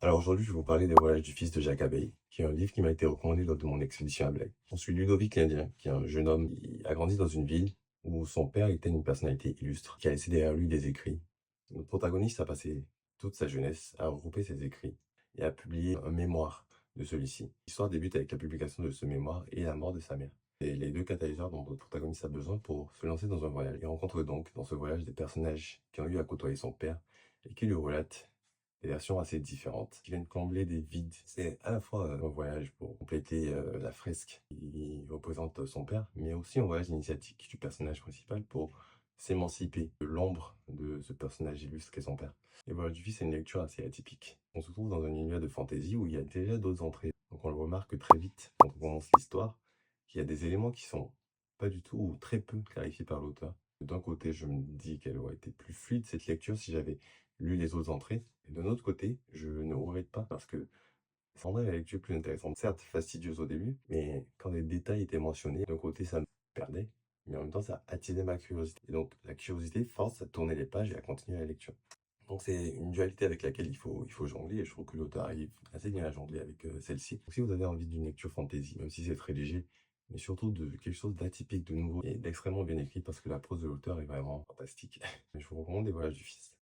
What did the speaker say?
Alors aujourd'hui, je vais vous parler des Voyages du fils de Jacques Abeille, qui est un livre qui m'a été recommandé lors de mon expédition à Blaye. On suit Ludovic l'Indien, qui est un jeune homme qui a grandi dans une ville où son père était une personnalité illustre, qui a laissé derrière lui des écrits. Notre protagoniste a passé toute sa jeunesse à regrouper ses écrits et à publier un mémoire de celui-ci. L'histoire débute avec la publication de ce mémoire et la mort de sa mère. C'est les deux catalyseurs dont notre protagoniste a besoin pour se lancer dans un voyage. Il rencontre donc dans ce voyage des personnages qui ont eu à côtoyer son père et qui lui relatent des versions assez différentes qui viennent combler des vides. C'est à la fois un voyage pour compléter la fresque qui représente son père, mais aussi un voyage initiatique du personnage principal pour s'émanciper de l'ombre de ce personnage illustre qu'est son père. Et voilà, du coup, c'est une lecture assez atypique. On se trouve dans un univers de fantasy où il y a déjà d'autres entrées. Donc on le remarque très vite quand on commence l'histoire, qu'il y a des éléments qui sont pas du tout ou très peu clarifiés par l'auteur. D'un côté, je me dis qu'elle aurait été plus fluide cette lecture si j'avais lu les autres entrées. Et de l'autre côté, je ne regrette pas parce que ça rendrait la lecture plus intéressante. Certes, fastidieuse au début, mais quand les détails étaient mentionnés, d'un côté, ça me perdait, mais en même temps, ça attisait ma curiosité. Et donc, la curiosité force à tourner les pages et à continuer la lecture. Donc, c'est une dualité avec laquelle il faut jongler, et je trouve que l'auteur arrive assez bien à jongler avec celle-ci. Donc, si vous avez envie d'une lecture fantasy, même si c'est très léger, mais surtout de quelque chose d'atypique, de nouveau et d'extrêmement bien écrit, parce que la prose de l'auteur est vraiment fantastique. Je vous recommande Les Voyages du Fils.